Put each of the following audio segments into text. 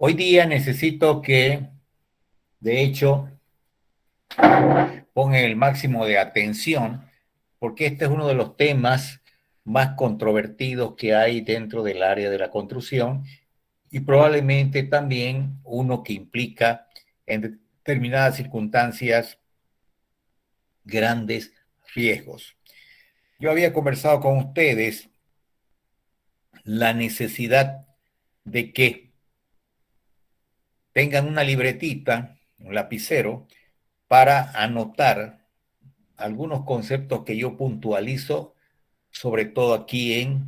Hoy día necesito que, de hecho, pongan el máximo de atención, porque este es uno de los temas más controvertidos que hay dentro del área de la construcción y probablemente también uno que implica en determinadas circunstancias grandes riesgos. Yo había conversado con ustedes la necesidad de que tengan una libretita, un lapicero, para anotar algunos conceptos que yo puntualizo, sobre todo aquí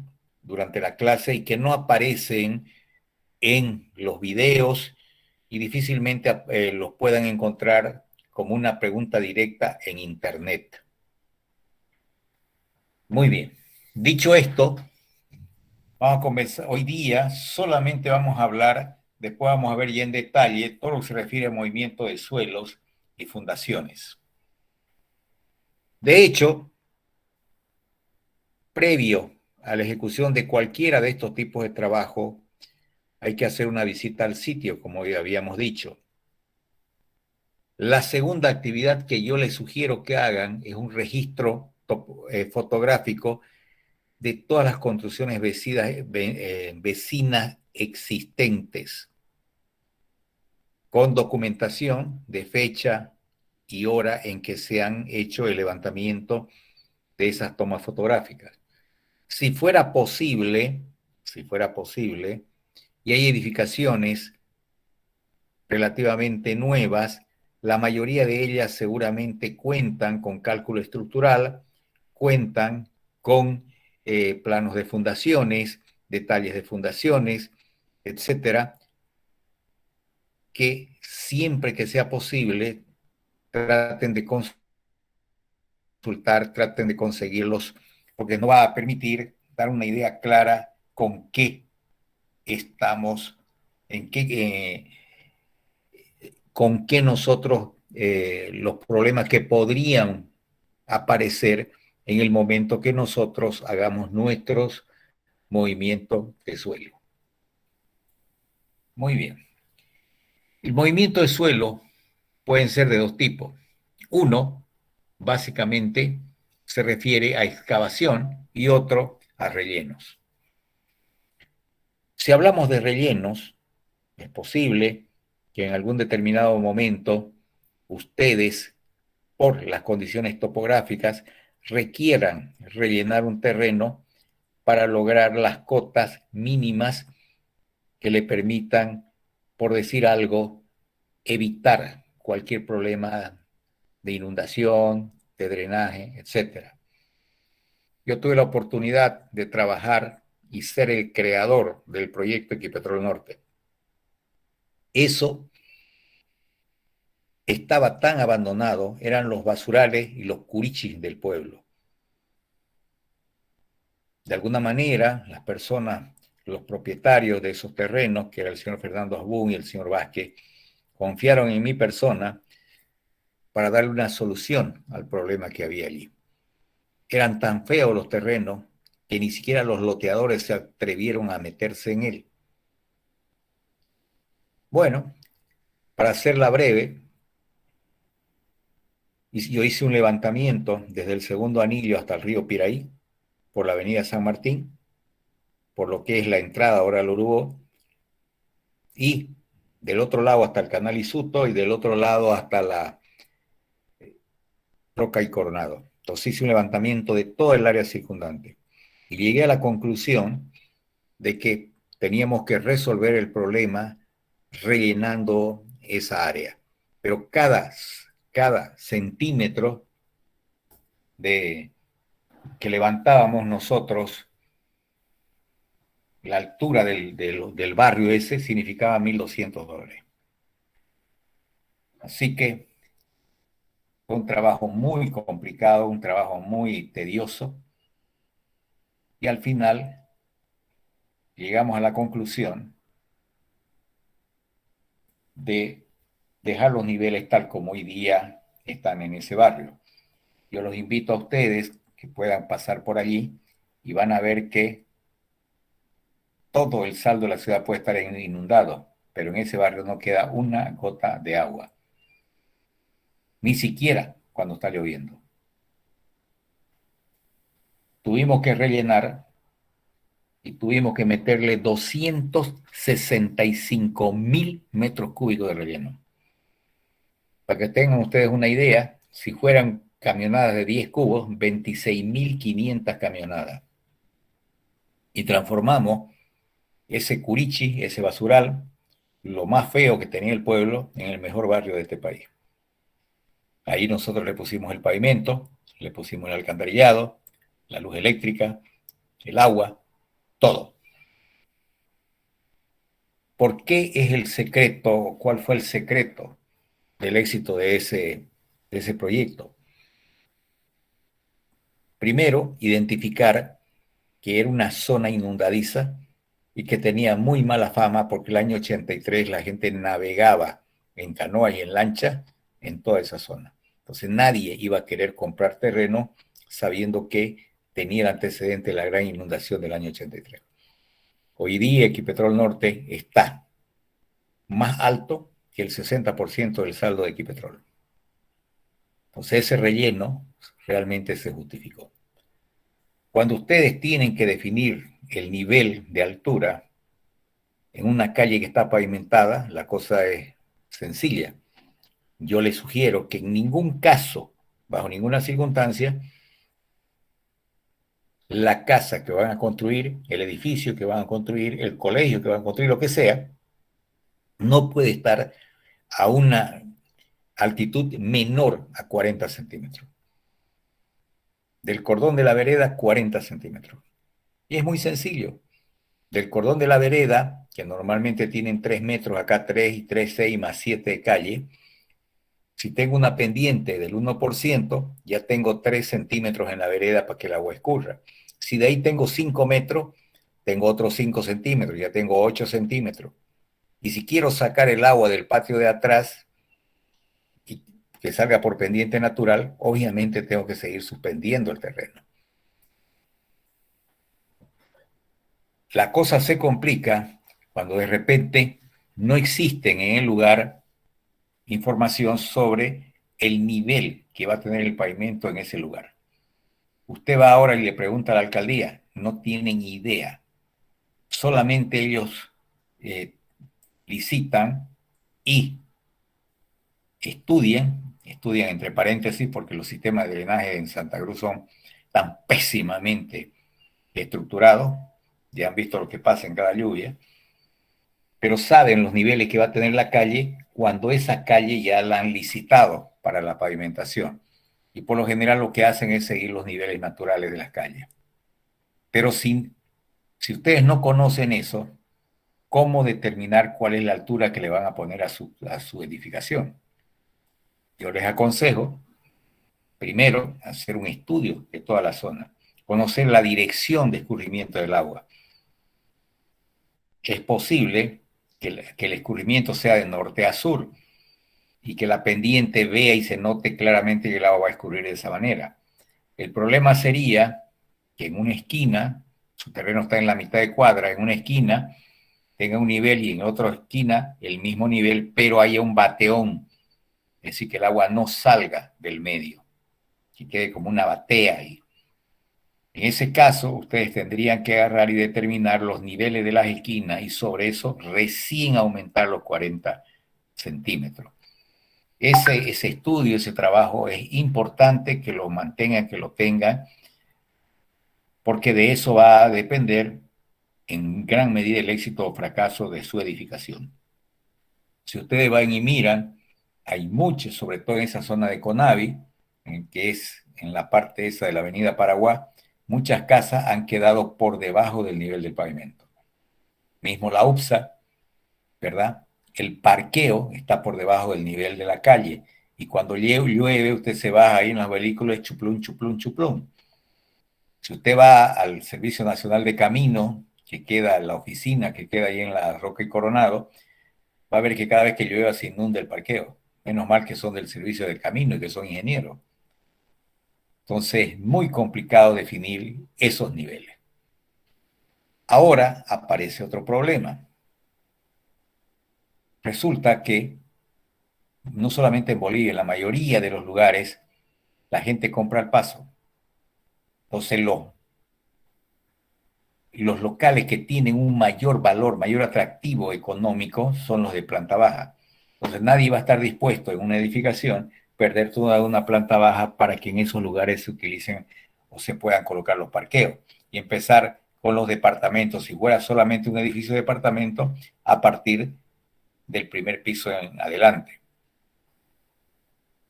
durante la clase y que no aparecen en los videos y difícilmente los puedan encontrar como una pregunta directa en Internet. Muy bien. Dicho esto, vamos a comenzar. Hoy día solamente vamos a hablar, después vamos a ver ya en detalle todo lo que se refiere al movimiento de suelos y fundaciones. De hecho, previo a la ejecución de cualquiera de estos tipos de trabajo, hay que hacer una visita al sitio, como ya habíamos dicho. La segunda actividad que yo les sugiero que hagan es un registro fotográfico de todas las construcciones vecinas existentes, con documentación de fecha y hora en que se han hecho el levantamiento de esas tomas fotográficas. Si fuera posible, si fuera posible, y hay edificaciones relativamente nuevas, la mayoría de ellas seguramente cuentan con cálculo estructural, cuentan con planos de fundaciones, detalles de fundaciones, etcétera, que siempre que sea posible traten de consultar, traten de conseguirlos, porque nos va a permitir dar una idea clara con qué estamos, en qué, con qué nosotros, los problemas que podrían aparecer en el momento que nosotros hagamos nuestros movimientos de suelo. Muy bien. El movimiento de suelo pueden ser de dos tipos. Uno, básicamente, se refiere a excavación y otro a rellenos. Si hablamos de rellenos, es posible que en algún determinado momento ustedes, por las condiciones topográficas, requieran rellenar un terreno para lograr las cotas mínimas que le permitan, por decir algo, evitar cualquier problema de inundación, de drenaje, etcétera. Yo tuve la oportunidad de trabajar y ser el creador del proyecto Equipetrol Norte. Eso estaba tan abandonado, eran los basurales y los curichis del pueblo. De alguna manera, las personas, los propietarios de esos terrenos, que era el señor Fernando Asbun y el señor Vázquez, confiaron en mi persona para darle una solución al problema que había allí. Eran tan feos los terrenos que ni siquiera los loteadores se atrevieron a meterse en él. Bueno, para hacerla breve, yo hice un levantamiento desde el segundo anillo hasta el río Piraí, por la avenida San Martín, por lo que es la entrada ahora al Urubó, y del otro lado hasta el canal Isuto y del otro lado hasta la Roca y Coronado. Entonces hice un levantamiento de toda el área circundante y llegué a la conclusión de que teníamos que resolver el problema rellenando esa área. Pero cada centímetro de, que levantábamos nosotros, la altura del barrio ese significaba $1,200. Así que fue un trabajo muy complicado, un trabajo muy tedioso, y al final llegamos a la conclusión de dejar los niveles tal como hoy día están en ese barrio. Yo los invito a ustedes que puedan pasar por allí y van a ver que todo el saldo de la ciudad puede estar inundado, pero en ese barrio no queda una gota de agua, ni siquiera cuando está lloviendo. Tuvimos que rellenar y tuvimos que meterle 265.000 metros cúbicos de relleno. Para que tengan ustedes una idea, si fueran camionadas de 10 cubos, 26.500 camionadas. Y transformamos ese Curichi, ese basural, lo más feo que tenía el pueblo, en el mejor barrio de este país. Ahí nosotros le pusimos el pavimento, le pusimos el alcantarillado, la luz eléctrica, el agua, todo. ¿Por qué es el secreto? ¿Cuál fue el secreto del éxito de ese proyecto? Primero, identificar que era una zona inundadiza y que tenía muy mala fama porque el año 83 la gente navegaba en canoa y en lancha en toda esa zona. Entonces nadie iba a querer comprar terreno sabiendo que tenía el antecedente de la gran inundación del año 83. Hoy día Equipetrol Norte está más alto que el 60% del saldo de Equipetrol. Entonces ese relleno realmente se justificó. Cuando ustedes tienen que definir el nivel de altura en una calle que está pavimentada, la cosa es sencilla. Yo les sugiero que en ningún caso, bajo ninguna circunstancia, la casa que van a construir, el edificio que van a construir, el colegio que van a construir, lo que sea, no puede estar a una altitud menor a 40 centímetros. Del cordón de la vereda, 40 centímetros. Y es muy sencillo. Del cordón de la vereda, que normalmente tienen 3 metros, acá 3 y 3, 6 más 7 de calle, si tengo una pendiente del 1%, ya tengo 3 centímetros en la vereda para que el agua escurra. Si de ahí tengo 5 metros, tengo otros 5 centímetros, ya tengo 8 centímetros. Y si quiero sacar el agua del patio de atrás y que salga por pendiente natural, obviamente tengo que seguir suspendiendo el terreno. La cosa se complica cuando de repente no existen en el lugar información sobre el nivel que va a tener el pavimento en ese lugar. Usted va ahora y le pregunta a la alcaldía, no tienen idea. Solamente ellos licitan y estudian entre paréntesis, porque los sistemas de drenaje en Santa Cruz son tan pésimamente estructurados, ya han visto lo que pasa en cada lluvia, pero saben los niveles que va a tener la calle cuando esa calle ya la han licitado para la pavimentación. Y por lo general lo que hacen es seguir los niveles naturales de las calles. Pero si ustedes no conocen eso, ¿cómo determinar cuál es la altura que le van a poner a su edificación? Yo les aconsejo, primero, hacer un estudio de toda la zona, conocer la dirección de escurrimiento del agua. Es posible que el escurrimiento sea de norte a sur y que la pendiente vea y se note claramente que el agua va a escurrir de esa manera. El problema sería que en una esquina, su terreno está en la mitad de cuadra, en una esquina tenga un nivel y en otra esquina el mismo nivel, pero haya un bateón, es decir, que el agua no salga del medio, que quede como una batea ahí. En ese caso, ustedes tendrían que agarrar y determinar los niveles de las esquinas y sobre eso recién aumentar los 40 centímetros. Ese estudio, ese trabajo es importante que lo mantengan, que lo tengan, porque de eso va a depender en gran medida el éxito o fracaso de su edificación. Si ustedes van y miran, hay muchos, sobre todo en esa zona de Conavi, que es en la parte esa de la avenida Paraguay, muchas casas han quedado por debajo del nivel del pavimento. Mismo la UPSA, ¿verdad? El parqueo está por debajo del nivel de la calle. Y cuando llueve, usted se baja ahí en los vehículos, chuplum, chuplum, chuplum. Si usted va al Servicio Nacional de Camino, que queda en la oficina, que queda ahí en la Roca y Coronado, va a ver que cada vez que llueva se inunda el parqueo. Menos mal que son del Servicio del Camino y que son ingenieros. Entonces, es muy complicado definir esos niveles. Ahora aparece otro problema. resulta que no solamente en Bolivia, en la mayoría de los lugares, la gente compra al paso. Entonces los locales que tienen un mayor valor, mayor atractivo económico, son los de planta baja. Entonces nadie va a estar dispuesto en una edificación perder toda una planta baja para que en esos lugares se utilicen o se puedan colocar los parqueos. Y empezar con los departamentos, si fuera solamente un edificio de departamento, a partir del primer piso en adelante.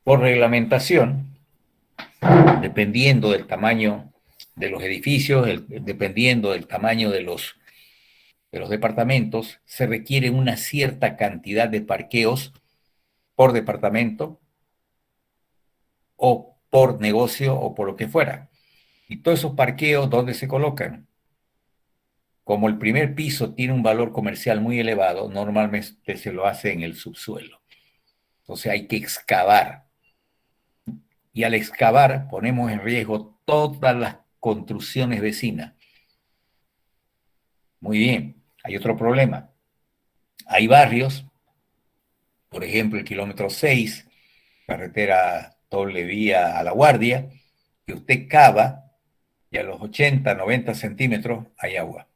Por reglamentación, dependiendo del tamaño de los edificios, dependiendo del tamaño de los departamentos, se requiere una cierta cantidad de parqueos por departamento o por negocio o por lo que fuera. Y todos esos parqueos, ¿dónde se colocan? Como el primer piso tiene un valor comercial muy elevado, normalmente se lo hace en el subsuelo. Entonces hay que excavar. Y al excavar ponemos en riesgo todas las construcciones vecinas. Muy bien, hay otro problema. Hay barrios, por ejemplo, el kilómetro 6, carretera doble vía a La Guardia, que usted cava y a los 80, 90 centímetros hay agua.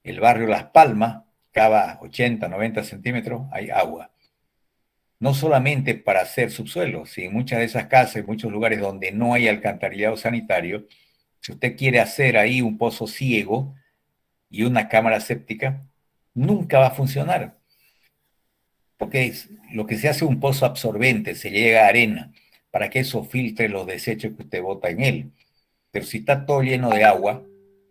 El barrio Las Palmas, cava 80, 90 centímetros, hay agua. No solamente para hacer subsuelo, si en muchas de esas casas, en muchos lugares donde no hay alcantarillado sanitario, si usted quiere hacer ahí un pozo ciego y una cámara séptica, nunca va a funcionar. Porque lo que se hace es un pozo absorbente, se llega a arena, para que eso filtre los desechos que usted bota en él. Pero si está todo lleno de agua,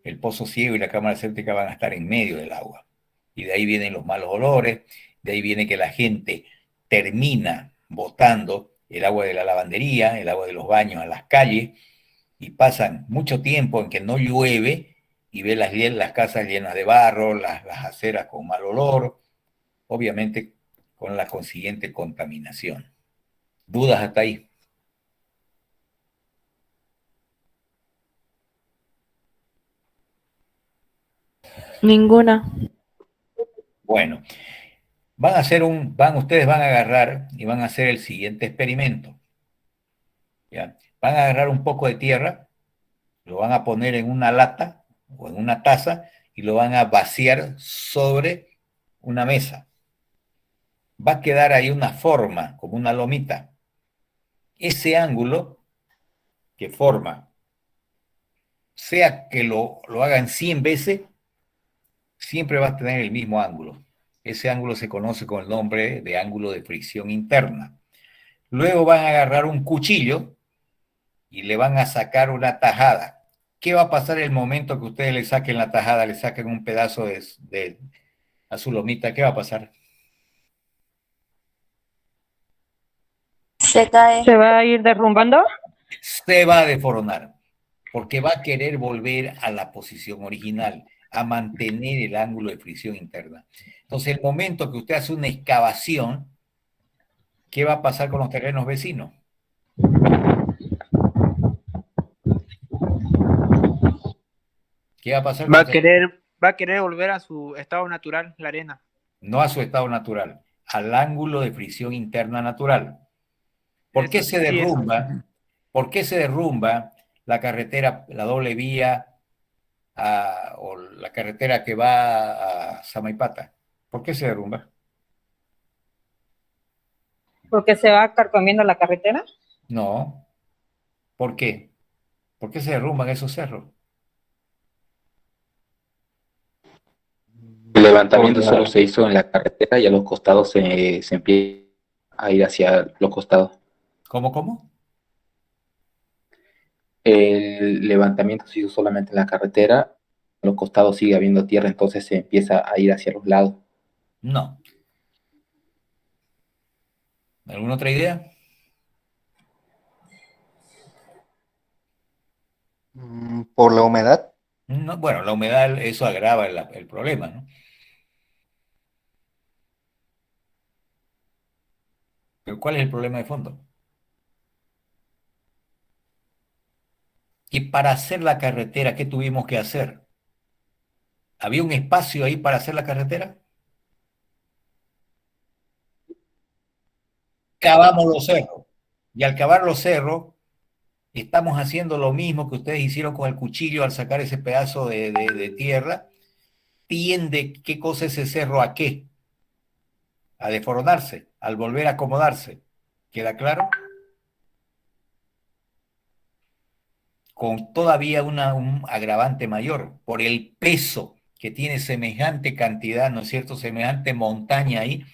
el pozo ciego y la cámara séptica van a estar en medio del agua. Y de ahí vienen los malos olores, de ahí viene que la gente termina botando el agua de la lavandería, el agua de los baños a las calles, y pasan mucho tiempo en que no llueve y ve las casas llenas de barro, las aceras con mal olor, obviamente con la consiguiente contaminación. ¿Dudas hasta ahí? Ninguna. Bueno, ustedes van a agarrar y van a hacer el siguiente experimento. ¿Ya? Van a agarrar un poco de tierra, lo van a poner en una lata o en una taza y lo van a vaciar sobre una mesa. Va a quedar ahí una forma, como una lomita. Ese ángulo que forma, sea que lo hagan 100 veces, siempre va a tener el mismo ángulo. Ese ángulo se conoce con el nombre de ángulo de fricción interna. Luego van a agarrar un cuchillo y le van a sacar una tajada. ¿Qué va a pasar el momento que ustedes le saquen la tajada, le saquen un pedazo de a su lomita? ¿Qué va a pasar? Se cae. ¿Se va a ir derrumbando? Se va a deformar, porque va a querer volver a la posición original, a mantener el ángulo de fricción interna. Entonces, el momento que usted hace una excavación, ¿qué va a pasar con los terrenos vecinos? ¿Qué va a pasar con los terrenos? Va a querer volver a su estado natural, la arena. No a su estado natural, al ángulo de fricción interna natural. ¿Por qué Eso se sí, eso. derrumba? ¿Por qué se derrumba la carretera, la doble vía o la carretera que va a Samaipata? ¿Por qué se derrumba? Porque se va carcomiendo la carretera. No. ¿Por qué? ¿Por qué se derrumban esos cerros? El levantamiento solo se hizo en la carretera y a los costados se empieza a ir hacia los costados. ¿Cómo, cómo? El levantamiento se hizo solamente en la carretera, a los costados sigue habiendo tierra, entonces se empieza a ir hacia los lados. No. ¿Alguna otra idea? Por la humedad. No, bueno, la humedad, eso agrava el problema, ¿no? Pero ¿cuál es el problema de fondo? Que para hacer la carretera, ¿qué tuvimos que hacer? ¿Había un espacio ahí para hacer la carretera? cavamos los cerros. Y al cavar los cerros, estamos haciendo lo mismo que ustedes hicieron con el cuchillo al sacar ese pedazo de tierra. Tiende, ¿qué cosa es ese cerro a qué? A deformarse, al volver a acomodarse. ¿Queda claro? Con todavía un agravante mayor, por el peso que tiene semejante cantidad, ¿no es cierto?, semejante montaña ahí,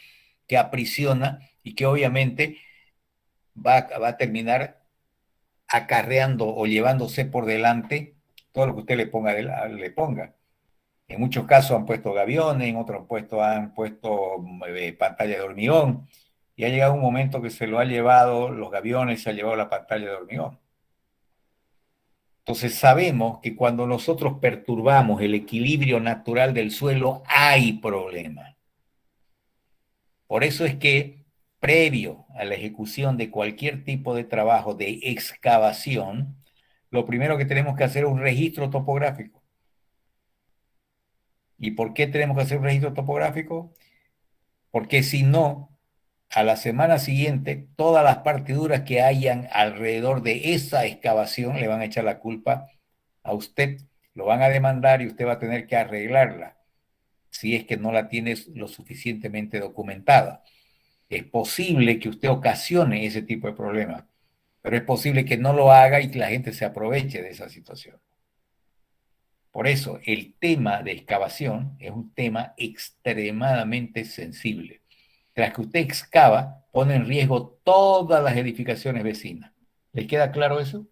que aprisiona y que obviamente va a terminar acarreando o llevándose por delante todo lo que usted le ponga. En muchos casos han puesto gaviones, en otros puestos han puesto pantalla de hormigón, y ha llegado un momento que se lo ha llevado los gaviones, se ha llevado la pantalla de hormigón. Entonces sabemos que cuando nosotros perturbamos el equilibrio natural del suelo, hay problemas. Por eso es que previo a la ejecución de cualquier tipo de trabajo de excavación, lo primero que tenemos que hacer es un registro topográfico. ¿Y por qué tenemos que hacer un registro topográfico? Porque si no, a la semana siguiente, todas las partiduras que hayan alrededor de esa excavación le van a echar la culpa a usted, lo van a demandar y usted va a tener que arreglarla si es que no la tiene lo suficientemente documentada. Es posible que usted ocasione ese tipo de problemas, pero es posible que no lo haga y que la gente se aproveche de esa situación. Por eso, el tema de excavación es un tema extremadamente sensible. Tras que usted excava, pone en riesgo todas las edificaciones vecinas. ¿Les queda claro eso?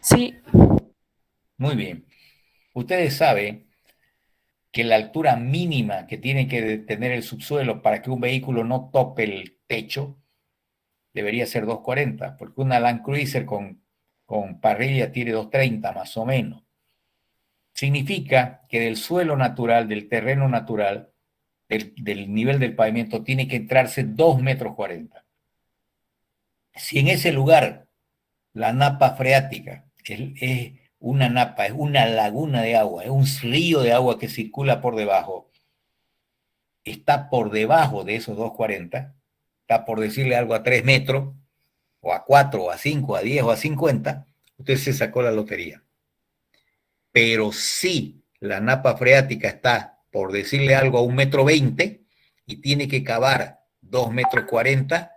Sí, Muy bien. Ustedes saben que la altura mínima que tiene que tener el subsuelo para que un vehículo no tope el techo debería ser 240, porque una Land Cruiser con parrilla tiene 230 más o menos. Significa que del suelo natural, del terreno natural, del nivel del pavimento, tiene que entrarse 2,40 metros. Si en ese lugar la napa freática es una napa, es una laguna de agua, es un río de agua que circula por debajo, está por debajo de esos 2,40, está por decirle algo a 3 metros, o a 4, o a 5, a 10, o a 50, usted se sacó la lotería. Pero si la napa freática está, por decirle algo, a 1,20 metros y tiene que cavar 2,40 metros,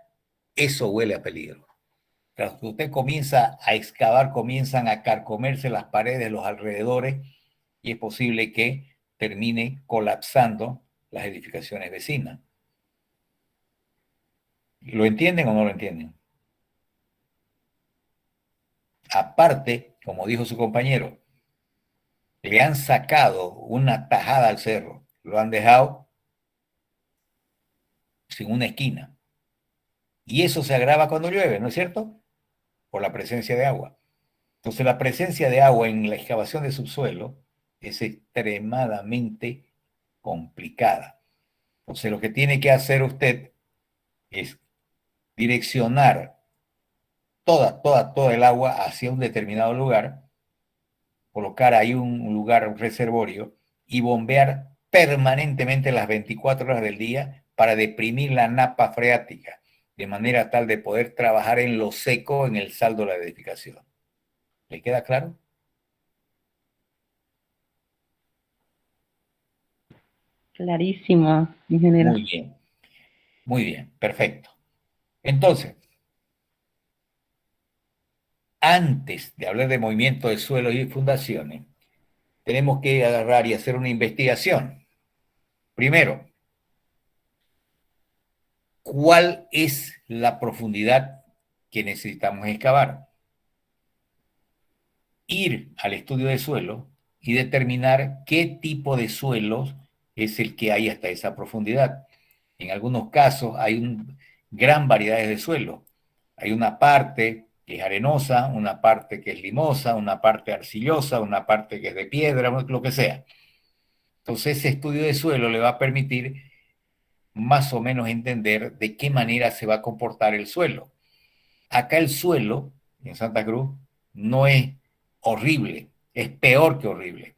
eso huele a peligro. Cuando usted comienza a excavar, comienzan a carcomerse las paredes de los alrededores y es posible que termine colapsando las edificaciones vecinas. ¿Lo entienden o no lo entienden? Aparte, como dijo su compañero, le han sacado una tajada al cerro, lo han dejado sin una esquina. Y eso se agrava cuando llueve, ¿no es cierto? Por la presencia de agua. Entonces, la presencia de agua en la excavación de subsuelo es extremadamente complicada. Entonces, lo que tiene que hacer usted es direccionar toda el agua hacia un determinado lugar, colocar ahí un lugar, un reservorio, y bombear permanentemente las 24 horas del día para deprimir la napa freática, de manera tal de poder trabajar en lo seco en el saldo de la edificación. ¿Le queda claro? Clarísimo, ingeniero. Muy bien, perfecto. Entonces, antes de hablar de movimiento de suelos y fundaciones, tenemos que agarrar y hacer una investigación. Primero, ¿cuál es la profundidad que necesitamos excavar? Ir al estudio de suelo y determinar qué tipo de suelos es el que hay hasta esa profundidad. En algunos casos hay gran variedad de suelo. Hay una parte que es arenosa, una parte que es limosa, una parte arcillosa, una parte que es de piedra, lo que sea. Entonces ese estudio de suelo le va a permitir más o menos entender de qué manera se va a comportar el suelo. Acá el suelo, en Santa Cruz, no es horrible, es peor que horrible.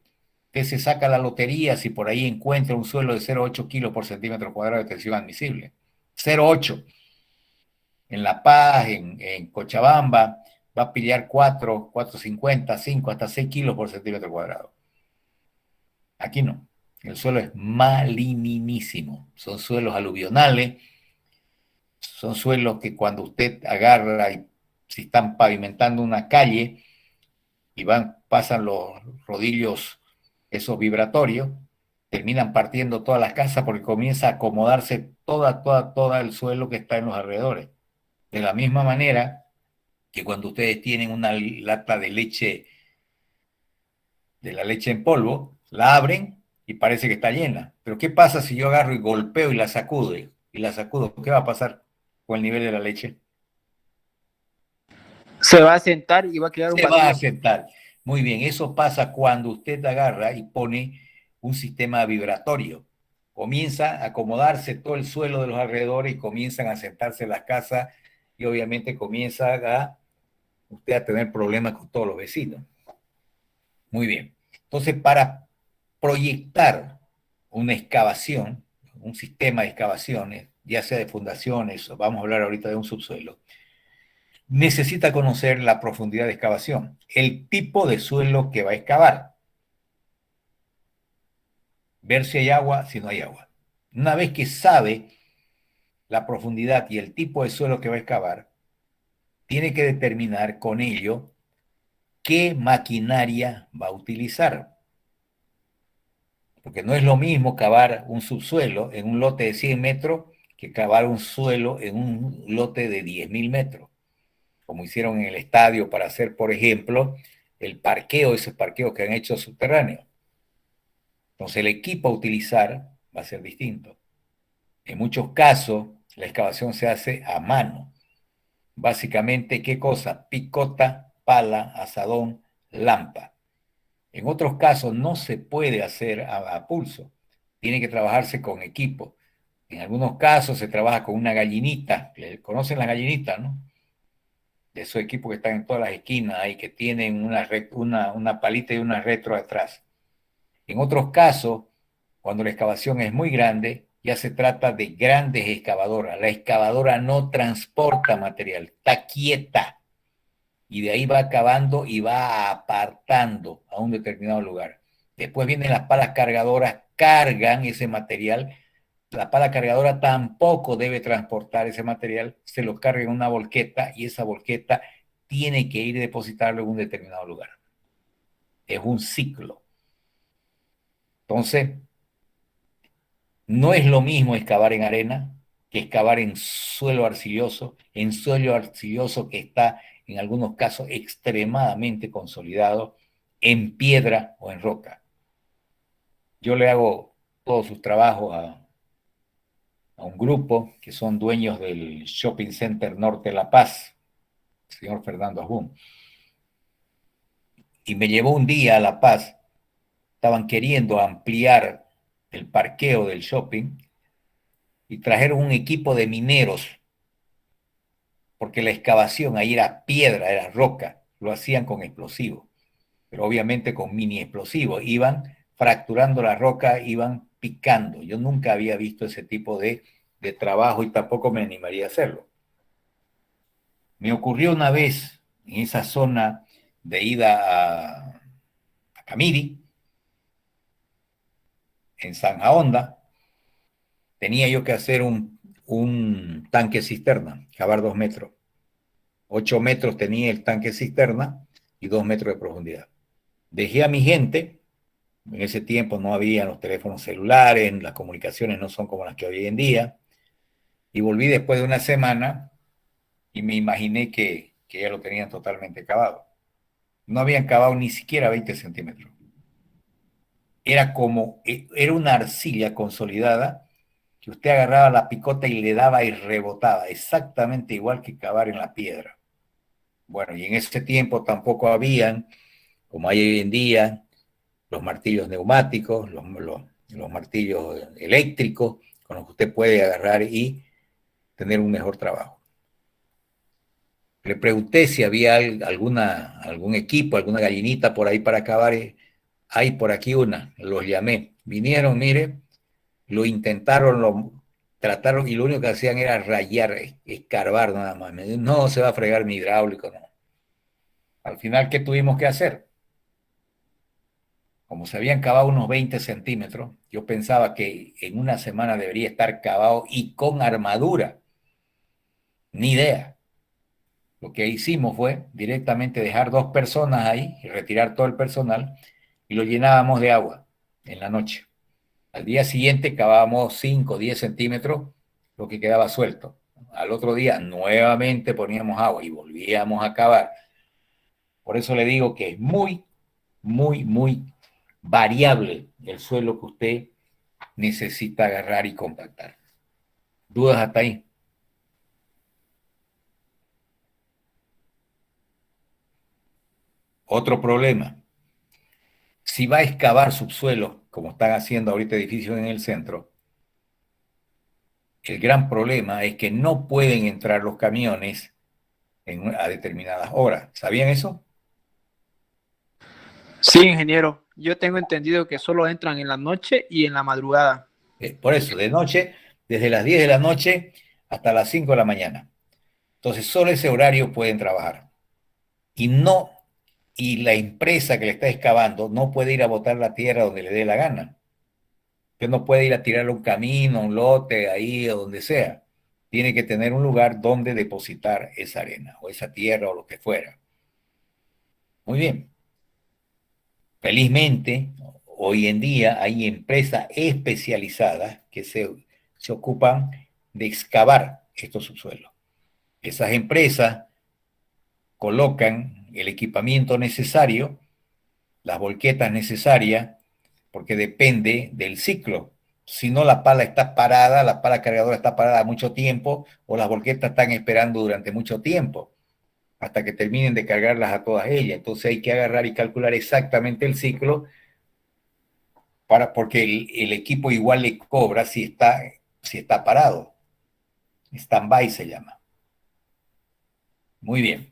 Usted se saca la lotería si por ahí encuentra un suelo de 0,8 kilos por centímetro cuadrado de tensión admisible. 0,8. En La Paz, en Cochabamba, va a pillar 4, 4,50, 5, hasta 6 kilos por centímetro cuadrado. Aquí no. El suelo es malininísimo. Son suelos aluvionales. Son suelos que cuando usted agarra y si están pavimentando una calle y pasan los rodillos esos vibratorios, terminan partiendo todas las casas porque comienza a acomodarse todo el suelo que está en los alrededores. De la misma manera que cuando ustedes tienen una lata de leche, de la leche en polvo, la abren y parece que está llena. Pero ¿qué pasa si yo agarro y golpeo y la sacudo? ¿Qué va a pasar con el nivel de la leche? Se va a sentar y va a quedar un Se va a vacío. sentar. Muy bien, eso pasa cuando usted agarra y pone un sistema vibratorio. Comienza a acomodarse todo el suelo de los alrededores y comienzan a sentarse las casas y obviamente comienza usted a tener problemas con todos los vecinos. Muy bien. Entonces, para proyectar una excavación, un sistema de excavaciones, ya sea de fundaciones, o vamos a hablar ahorita de un subsuelo, necesita conocer la profundidad de excavación, el tipo de suelo que va a excavar, ver si hay agua, si no hay agua. Una vez que sabe la profundidad y el tipo de suelo que va a excavar, tiene que determinar con ello qué maquinaria va a utilizar. Porque no es lo mismo cavar un subsuelo en un lote de 100 metros que cavar un suelo en un lote de 10.000 metros, como hicieron en el estadio para hacer, por ejemplo, el parqueo, esos parqueos que han hecho subterráneos. Entonces el equipo a utilizar va a ser distinto. En muchos casos, la excavación se hace a mano. Básicamente, ¿qué cosa? Picota, pala, asadón, lampa. En otros casos no se puede hacer a pulso. Tiene que trabajarse con equipo. En algunos casos se trabaja con una gallinita. ¿Conocen las gallinitas, no? De esos equipos que están en todas las esquinas ahí, que tienen una palita y una retro atrás. En otros casos, cuando la excavación es muy grande, ya se trata de grandes excavadoras. La excavadora no transporta material, está quieta. Y de ahí va cavando y va apartando a un determinado lugar. Después vienen las palas cargadoras, cargan ese material. La pala cargadora tampoco debe transportar ese material, se lo carga en una volqueta y esa volqueta tiene que ir a depositarlo en un determinado lugar. Es un ciclo. Entonces, no es lo mismo excavar en arena que excavar en suelo arcilloso que está en algunos casos extremadamente consolidado en piedra o en roca. Yo le hago todos sus trabajos a un grupo que son dueños del Shopping Center Norte de La Paz, el señor Fernando Ajún. Y me llevó un día a La Paz, estaban queriendo ampliar el parqueo del shopping y trajeron un equipo de mineros, porque la excavación ahí era piedra, era roca, lo hacían con explosivos, pero obviamente con mini explosivos, iban fracturando la roca, iban picando. Yo nunca había visto ese tipo de trabajo y tampoco me animaría a hacerlo. Me ocurrió una vez en esa zona de ida a Camiri, en Zanja Honda, tenía yo que hacer un tanque cisterna, cavar 2 metros. 8 metros tenía el tanque cisterna y 2 metros de profundidad. Dejé a mi gente, en ese tiempo no había los teléfonos celulares, las comunicaciones no son como las que hoy en día, y volví después de una semana y me imaginé que ya lo tenían totalmente cavado. No habían cavado ni siquiera 20 centímetros. Era una arcilla consolidada que usted agarraba la picota y le daba y rebotaba, exactamente igual que cavar en la piedra. Bueno, y en ese tiempo tampoco habían, como hay hoy en día, los martillos neumáticos, los martillos eléctricos, con los que usted puede agarrar y tener un mejor trabajo. Le pregunté si había algún equipo, alguna gallinita por ahí para cavar hay por aquí una, los llamé, vinieron, mire, lo intentaron, lo trataron y lo único que hacían era rayar, escarbar nada más. Me dijo, no se va a fregar mi hidráulico, no. Al final, ¿qué tuvimos que hacer? Como se habían cavado unos 20 centímetros, yo pensaba que en una semana debería estar cavado y con armadura. Ni idea. Lo que hicimos fue directamente dejar 2 personas ahí y retirar todo el personal y lo llenábamos de agua en la noche. Al día siguiente cavábamos 5 o 10 centímetros, lo que quedaba suelto. Al otro día nuevamente poníamos agua y volvíamos a cavar. Por eso le digo que es muy, muy, muy variable el suelo que usted necesita agarrar y compactar. ¿Dudas hasta ahí? Otro problema. Si va a excavar subsuelo, como están haciendo ahorita edificios en el centro, el gran problema es que no pueden entrar los camiones a determinadas horas. ¿Sabían eso? Sí, ingeniero. Yo tengo entendido que solo entran en la noche y en la madrugada. Por eso, de noche, desde las 10 de la noche hasta las 5 de la mañana. Entonces, solo ese horario pueden trabajar. Y la empresa que le está excavando no puede ir a botar la tierra donde le dé la gana. Usted no puede ir a tirarle un camino, un lote, ahí o donde sea. Tiene que tener un lugar donde depositar esa arena o esa tierra o lo que fuera. Muy bien. Felizmente, hoy en día hay empresas especializadas que se ocupan de excavar estos subsuelos. Esas empresas colocan el equipamiento necesario, las volquetas necesarias, porque depende del ciclo. Si no, la pala está parada, la pala cargadora está parada mucho tiempo, o las volquetas están esperando durante mucho tiempo, hasta que terminen de cargarlas a todas ellas. Entonces hay que agarrar y calcular exactamente el ciclo, porque el equipo igual le cobra si está parado. Stand-by se llama. Muy bien.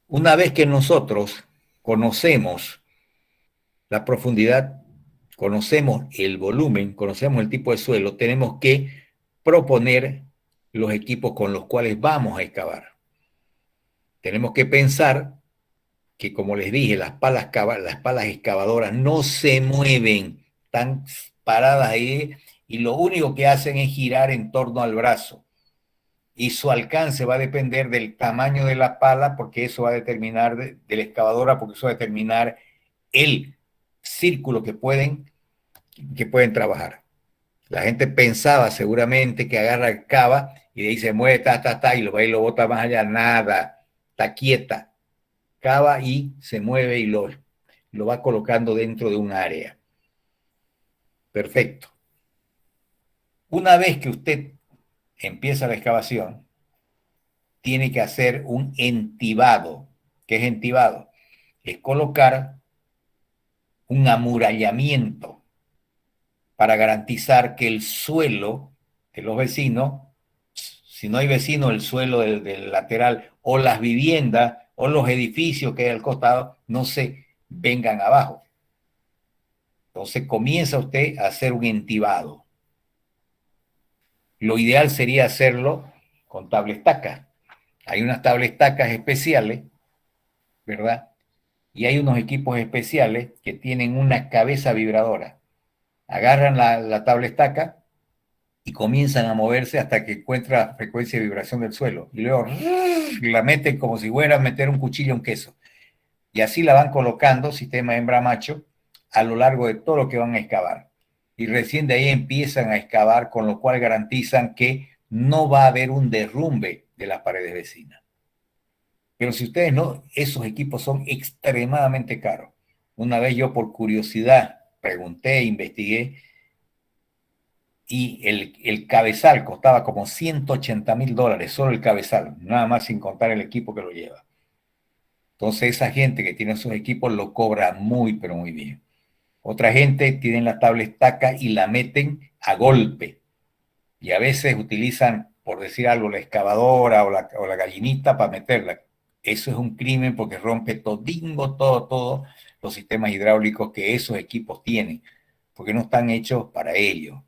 Una vez que nosotros conocemos la profundidad, conocemos el volumen, conocemos el tipo de suelo, tenemos que proponer los equipos con los cuales vamos a excavar. Tenemos que pensar que, como les dije, las palas excavadoras no se mueven, están paradas ahí y lo único que hacen es girar en torno al brazo. Y su alcance va a depender del tamaño de la pala, porque eso va a determinar, de la excavadora, porque eso va a determinar el círculo que pueden trabajar. La gente pensaba seguramente que agarra, cava y de ahí se mueve, y lo va y lo bota más allá. Nada, está quieta. Cava y se mueve y lo va colocando dentro de un área. Perfecto. Una vez que usted empieza la excavación, tiene que hacer un entibado. ¿Qué es entibado? Es colocar un amurallamiento para garantizar que el suelo de los vecinos, si no hay vecinos, el suelo del lateral o las viviendas o los edificios que hay al costado no se vengan abajo. Entonces comienza usted a hacer un entibado. Lo ideal sería hacerlo con tablestacas. Hay unas tablestacas especiales, ¿verdad? Y hay unos equipos especiales que tienen una cabeza vibradora. Agarran la tablestaca y comienzan a moverse hasta que encuentra frecuencia de vibración del suelo. Y luego la meten como si fuera a meter un cuchillo en queso. Y así la van colocando, sistema hembra-macho, a lo largo de todo lo que van a excavar. Y recién de ahí empiezan a excavar, con lo cual garantizan que no va a haber un derrumbe de las paredes vecinas. Pero si ustedes no, esos equipos son extremadamente caros. Una vez yo, por curiosidad, pregunté, investigué, y el cabezal costaba como $180,000, solo el cabezal, nada más sin contar el equipo que lo lleva. Entonces esa gente que tiene esos equipos lo cobra muy, pero muy bien. Otra gente tiene la tablestaca y la meten a golpe. Y a veces utilizan, por decir algo, la excavadora o la gallinita para meterla. Eso es un crimen porque rompe todos los sistemas hidráulicos que esos equipos tienen, porque no están hechos para ello.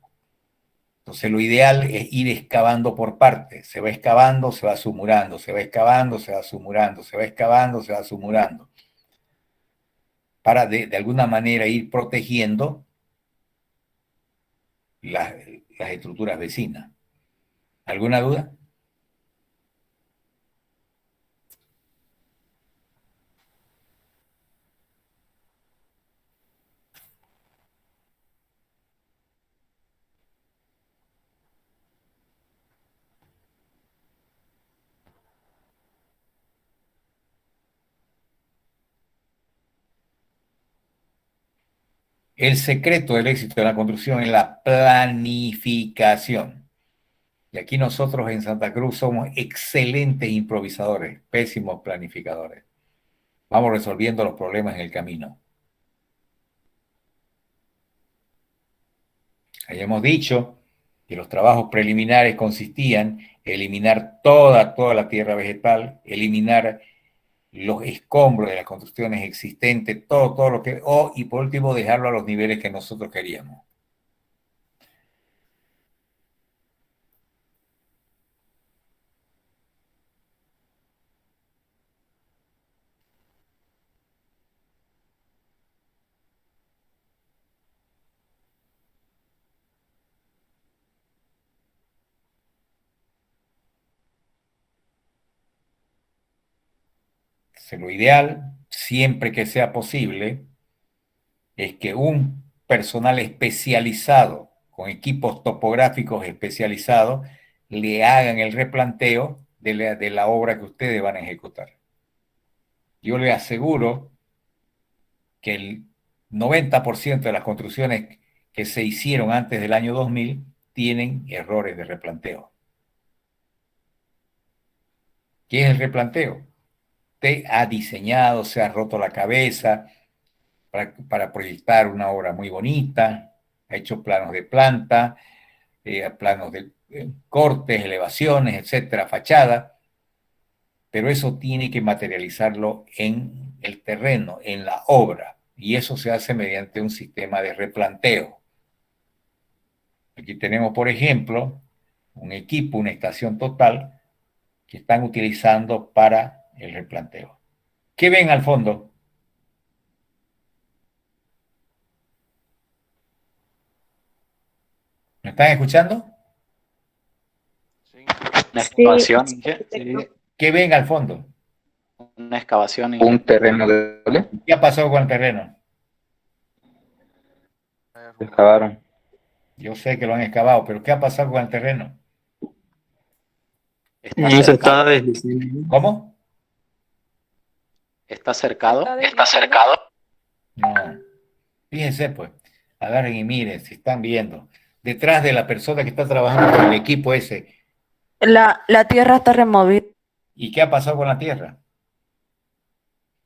Entonces lo ideal es ir excavando por partes. Se va excavando, se va sumurando, se va excavando, se va sumurando, se va excavando, se va sumurando. Para de alguna manera ir protegiendo las estructuras vecinas. ¿Alguna duda? El secreto del éxito de la construcción es la planificación. Y aquí nosotros en Santa Cruz somos excelentes improvisadores, pésimos planificadores. Vamos resolviendo los problemas en el camino. Hayamos dicho que los trabajos preliminares consistían en eliminar toda la tierra vegetal, eliminar los escombros de las construcciones existentes, todo lo que, y por último dejarlo a los niveles que nosotros queríamos. Lo ideal, siempre que sea posible, es que un personal especializado, con equipos topográficos especializados, le hagan el replanteo de la obra que ustedes van a ejecutar. Yo le aseguro que el 90% de las construcciones que se hicieron antes del año 2000 tienen errores de replanteo. ¿Qué es el replanteo? Usted ha diseñado, se ha roto la cabeza para proyectar una obra muy bonita, ha hecho planos de planta, planos de cortes, elevaciones, etcétera, fachada, pero eso tiene que materializarlo en el terreno, en la obra, y eso se hace mediante un sistema de replanteo. Aquí tenemos, por ejemplo, un equipo, una estación total, que están utilizando para el replanteo. ¿Qué ven al fondo? ¿Me están escuchando? Una excavación, ¿Qué ven al fondo? una excavación. Un terreno de doble. ¿Qué ha pasado con el terreno? Se excavaron. Yo sé que lo han excavado, pero ¿qué ha pasado con el terreno? Está cercado. ¿Cómo? Está cercado. No. Fíjense, pues, agarren y miren, si están viendo. Detrás de la persona que está trabajando con el equipo ese. La tierra está removida. ¿Y qué ha pasado con la tierra?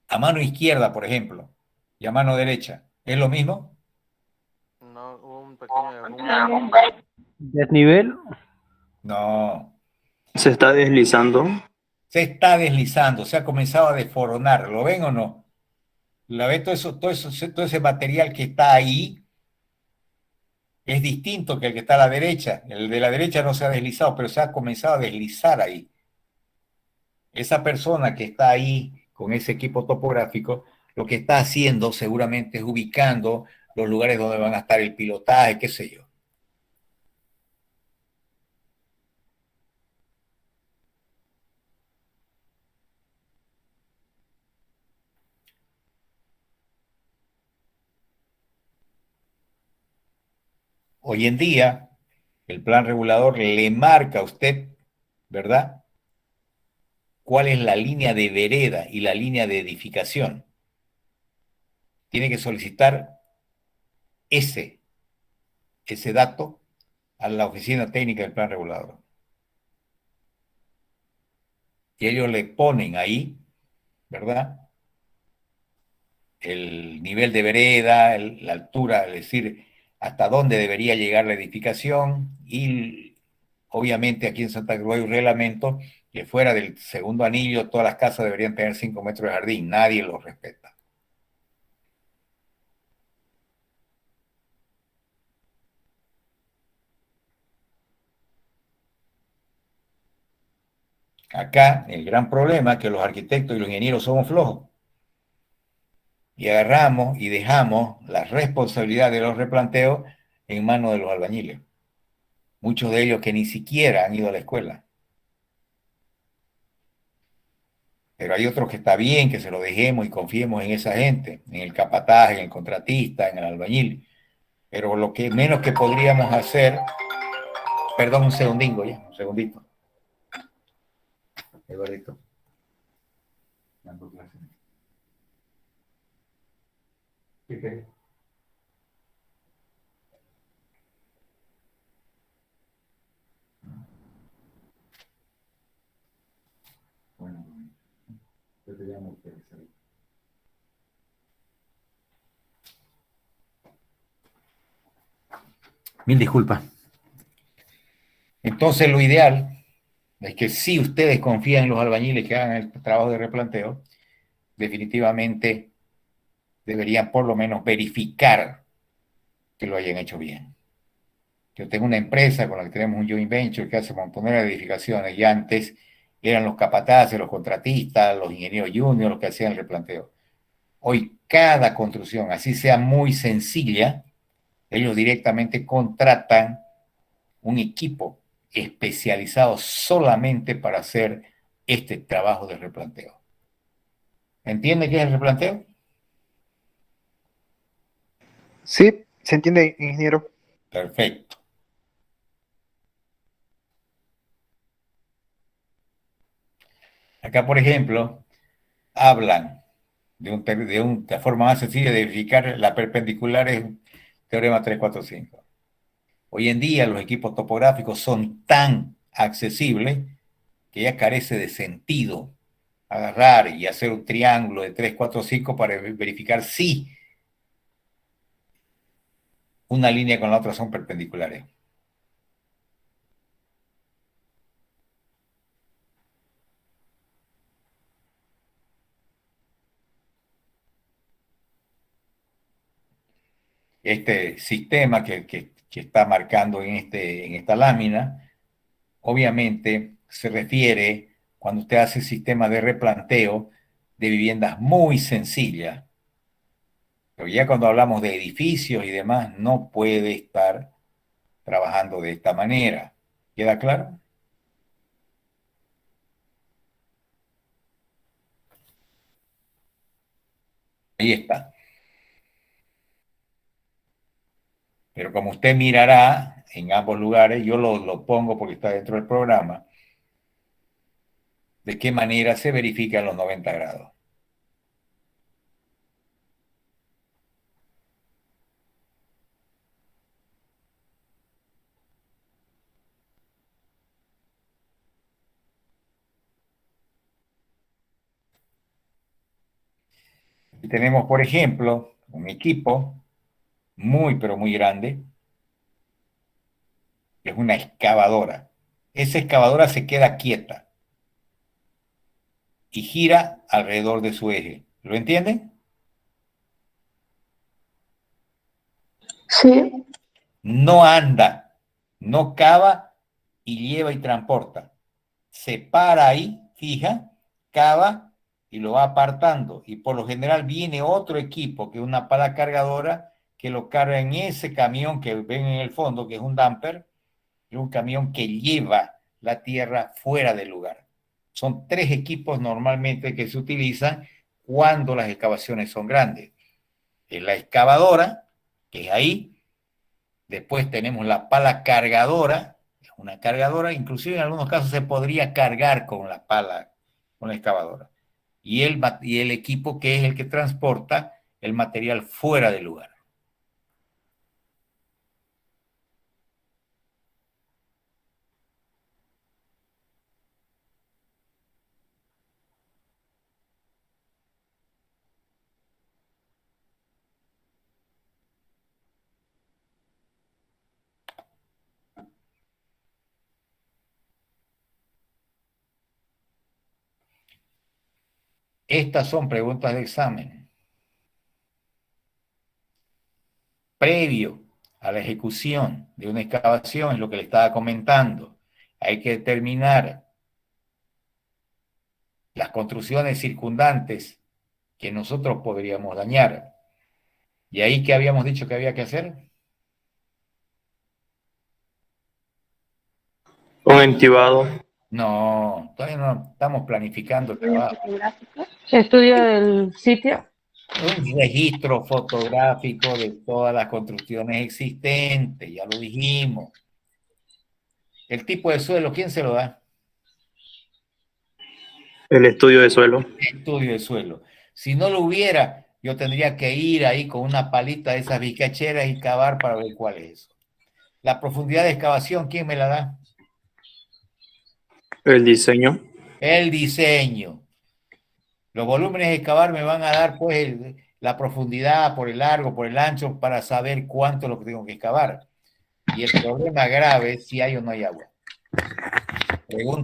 A mano izquierda, por ejemplo, y a mano derecha, ¿es lo mismo? No, hubo un pequeño Desnivel. No. Se está deslizando. Se está deslizando, se ha comenzado a desforonar. ¿Lo ven o no? ¿La ven? Todo ese material que está ahí es distinto que el que está a la derecha. El de la derecha no se ha deslizado, pero se ha comenzado a deslizar ahí. Esa persona que está ahí con ese equipo topográfico, lo que está haciendo seguramente es ubicando los lugares donde van a estar el pilotaje, qué sé yo. Hoy en día, el plan regulador le marca a usted, ¿verdad?, cuál es la línea de vereda y la línea de edificación. Tiene que solicitar ese dato a la oficina técnica del plan regulador. Y ellos le ponen ahí, ¿verdad?, el nivel de vereda, la altura, es decir, hasta dónde debería llegar la edificación, y obviamente aquí en Santa Cruz hay un reglamento que fuera del segundo anillo todas las casas deberían tener 5 metros de jardín. Nadie los respeta. Acá el gran problema es que los arquitectos y los ingenieros somos flojos. Y agarramos y dejamos la responsabilidad de los replanteos en manos de los albañiles. Muchos de ellos que ni siquiera han ido a la escuela. Pero hay otros que está bien que se lo dejemos y confiemos en esa gente, en el capataz, en el contratista, en el albañil. Pero lo que menos que podríamos hacer, perdón, un segundingo ya, un segundito. Eduardito. ¿Qué querés? Bueno, yo te llamo a ustedes. Mil disculpas. Entonces lo ideal es que si ustedes confían en los albañiles que hagan el trabajo de replanteo, definitivamente deberían por lo menos verificar que lo hayan hecho bien. Yo tengo una empresa con la que tenemos un joint venture que hace montoneras de edificaciones y antes eran los capataces, los contratistas, los ingenieros juniors los que hacían el replanteo. Hoy cada construcción, así sea muy sencilla, ellos directamente contratan un equipo especializado solamente para hacer este trabajo de replanteo. ¿Entiende qué es el replanteo? Sí, se entiende, ingeniero. Perfecto. Acá, por ejemplo, hablan de forma más sencilla de verificar la perpendicular es teorema 345. Hoy en día los equipos topográficos son tan accesibles que ya carece de sentido agarrar y hacer un triángulo de 3, 4, 5 para verificar si una línea con la otra son perpendiculares. Este sistema que está marcando en esta lámina, obviamente se refiere cuando usted hace sistema de replanteo de viviendas muy sencillas. Pero ya cuando hablamos de edificios y demás, no puede estar trabajando de esta manera. ¿Queda claro? Ahí está. Pero como usted mirará en ambos lugares, yo lo pongo porque está dentro del programa, de qué manera se verifican los 90 grados. Y tenemos, por ejemplo, un equipo muy, pero muy grande, que es una excavadora. Esa excavadora se queda quieta y gira alrededor de su eje. ¿Lo entienden? Sí, No anda, no cava y lleva y transporta. Se para ahí, fija, cava y lo va apartando. Y por lo general viene otro equipo, que es una pala cargadora, que lo carga en ese camión que ven en el fondo, que es un dumper, es un camión que lleva la tierra fuera del lugar. Son 3 equipos normalmente que se utilizan cuando las excavaciones son grandes. Es la excavadora, que es ahí. Después tenemos la pala cargadora, es una cargadora, inclusive en algunos casos se podría cargar con la pala, con la excavadora. Y el equipo que es el que transporta el material fuera del lugar. Estas son preguntas de examen. Previo a la ejecución de una excavación, es lo que le estaba comentando, hay que determinar las construcciones circundantes que nosotros podríamos dañar. ¿Y ahí qué habíamos dicho que había que hacer? Un entibado. No, todavía no estamos planificando el trabajo. Estudio del sitio. Un registro fotográfico de todas las construcciones existentes, ya lo dijimos. El tipo de suelo, ¿quién se lo da? El estudio de suelo. Estudio de suelo. Si no lo hubiera, yo tendría que ir ahí con una palita de esas bicacheras y cavar para ver cuál es eso. La profundidad de excavación, ¿quién me la da? El diseño. El diseño. Los volúmenes de excavar me van a dar pues la profundidad por el largo, por el ancho, para saber cuánto es lo que tengo que excavar. Y el problema grave es si hay o no hay agua.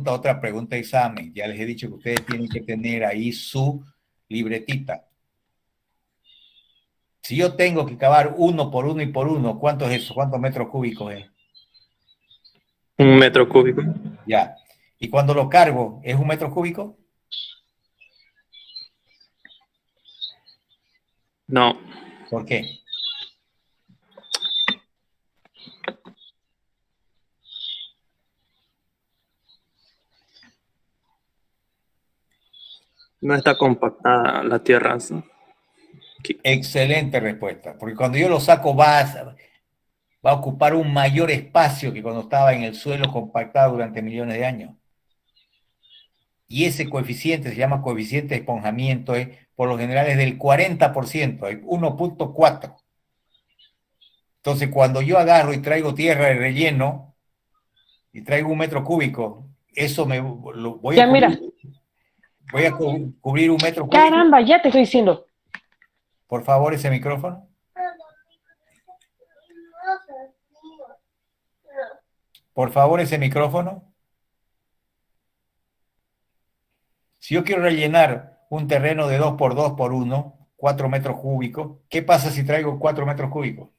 Otra pregunta de examen. Ya les he dicho que ustedes tienen que tener ahí su libretita. Si yo tengo que cavar uno por uno y por uno, ¿cuánto es eso? ¿Cuántos metros cúbicos es? 1 metro cúbico. Ya. Y cuando lo cargo, ¿es 1 metro cúbico? No. ¿Por qué? No está compactada la tierra. Excelente respuesta. Porque cuando yo lo saco va a ocupar un mayor espacio que cuando estaba en el suelo compactado durante millones de años. Y ese coeficiente se llama coeficiente de esponjamiento, por lo general es del 40%, 1.4. Entonces, cuando yo agarro y traigo tierra de relleno y traigo 1 metro cúbico, eso voy Ya a mira. cubrir 1 metro cúbico. Caramba, ya te estoy diciendo. Por favor, ese micrófono. Por favor, ese micrófono. Si yo quiero rellenar un terreno de 2 por 2 por 1, 4 metros cúbicos, ¿qué pasa si traigo 4 metros cúbicos?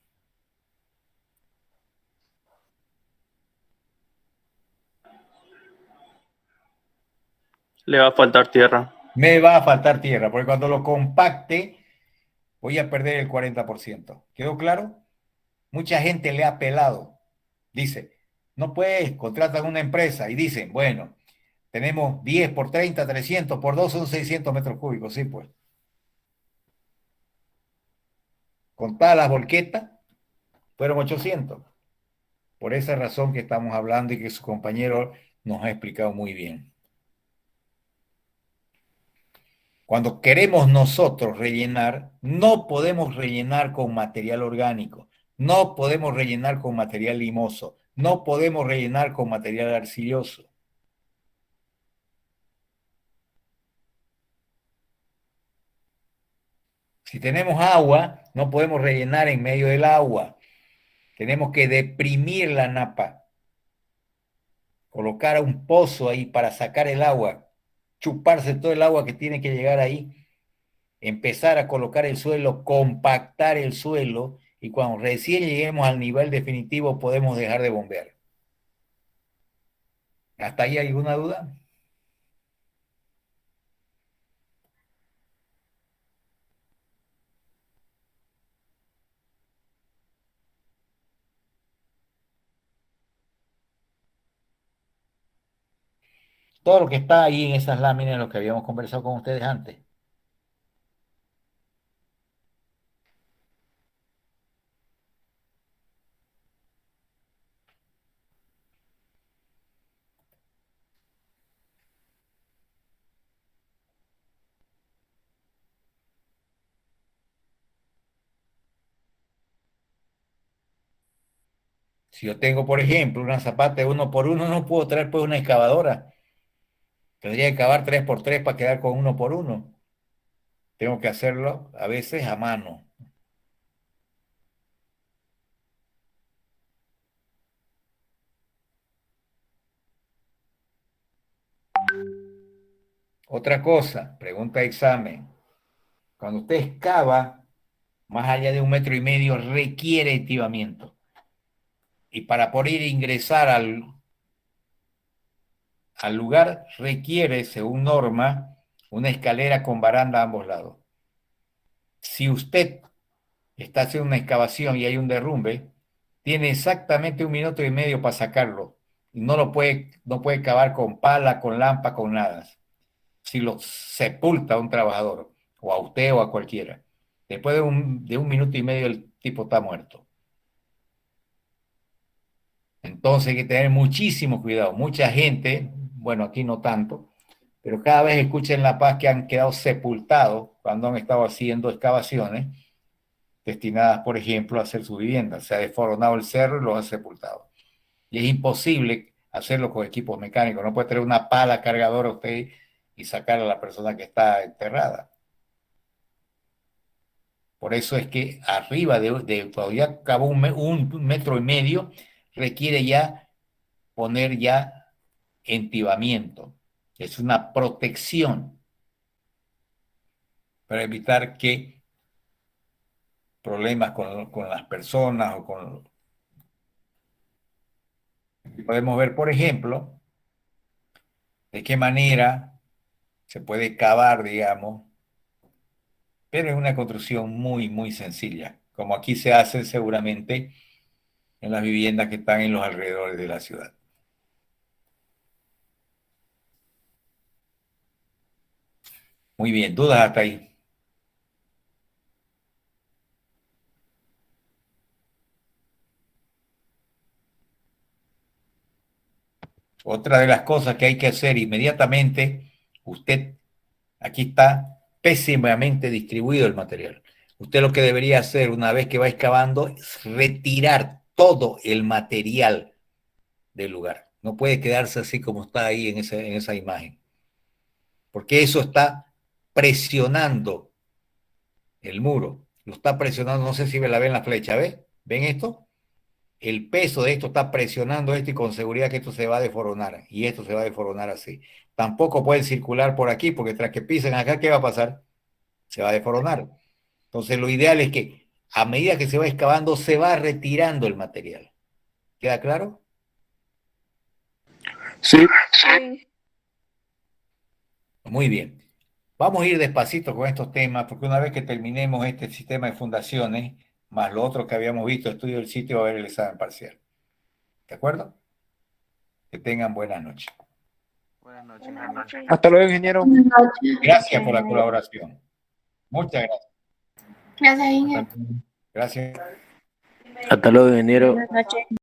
Le va a faltar tierra. Me va a faltar tierra, porque cuando lo compacte voy a perder el 40%. ¿Quedó claro? Mucha gente le ha pelado. Dice, no puedes, contratan una empresa y dicen, bueno, tenemos 10 por 30, 300, por 2 son 600 metros cúbicos. Sí, pues. Contadas las volquetas, fueron 800. Por esa razón que estamos hablando y que su compañero nos ha explicado muy bien. Cuando queremos nosotros rellenar, no podemos rellenar con material orgánico, no podemos rellenar con material limoso, no podemos rellenar con material arcilloso. Si tenemos agua, no podemos rellenar en medio del agua. Tenemos que deprimir la napa, colocar un pozo ahí para sacar el agua, chuparse todo el agua que tiene que llegar ahí, empezar a colocar el suelo, compactar el suelo, y cuando recién lleguemos al nivel definitivo podemos dejar de bombear. ¿Hasta ahí hay alguna duda? Todo lo que está ahí en esas láminas, lo que habíamos conversado con ustedes antes. Si yo tengo, por ejemplo, una zapata de 1 por 1, no puedo traer pues una excavadora. Tendría que cavar 3 por 3 para quedar con 1 por 1. Tengo que hacerlo a veces a mano. Otra cosa, pregunta de examen. Cuando usted excava más allá de 1,5 metros, requiere activamiento. Y para poder ingresar al lugar, requiere, según norma, una escalera con baranda a ambos lados. Si usted está haciendo una excavación y hay un derrumbe, tiene exactamente 1,5 minutos para sacarlo. Y no puede cavar con pala, con lampa, con nada. Si lo sepulta a un trabajador, o a usted o a cualquiera, después de 1,5 minutos, el tipo está muerto. Entonces hay que tener muchísimo cuidado. Mucha gente, bueno, aquí no tanto, pero cada vez escucho en La Paz que han quedado sepultados cuando han estado haciendo excavaciones destinadas, por ejemplo, a hacer su vivienda. Se ha desforonado el cerro y los ha sepultado. Y es imposible hacerlo con equipos mecánicos. No puede tener una pala cargadora usted y sacar a la persona que está enterrada. Por eso es que arriba cuando ya acabó 1,5 metros, requiere ya poner ya entibamiento. Es una protección para evitar que problemas con las personas o con... Podemos ver, por ejemplo, de qué manera se puede cavar, digamos, pero es una construcción muy, muy sencilla, como aquí se hace seguramente en las viviendas que están en los alrededores de la ciudad. Muy bien, ¿dudas hasta ahí? Otra de las cosas que hay que hacer inmediatamente, aquí está pésimamente distribuido el material. Usted lo que debería hacer una vez que va excavando es retirar todo el material del lugar. No puede quedarse así como está ahí en esa imagen. Porque eso está presionando el muro. Lo está presionando, no sé si la ven la flecha, ¿ves? ¿Ven esto? El peso de esto está presionando esto y con seguridad que esto se va a desforonar. Y esto se va a desforonar así. Tampoco pueden circular por aquí porque tras que pisen acá, ¿qué va a pasar? Se va a desforonar. Entonces lo ideal es que a medida que se va excavando, se va retirando el material. ¿Queda claro? Sí. Muy bien. Vamos a ir despacito con estos temas, porque una vez que terminemos este sistema de fundaciones, más lo otro que habíamos visto, estudio del sitio, va a haber el examen parcial. ¿De acuerdo? Que tengan buenas noches. Buenas noches, ingeniero. Hasta luego, ingeniero. Gracias por la colaboración. Muchas gracias. Gracias, ingeniero. Gracias. Hasta luego, ingeniero. Buenas noches.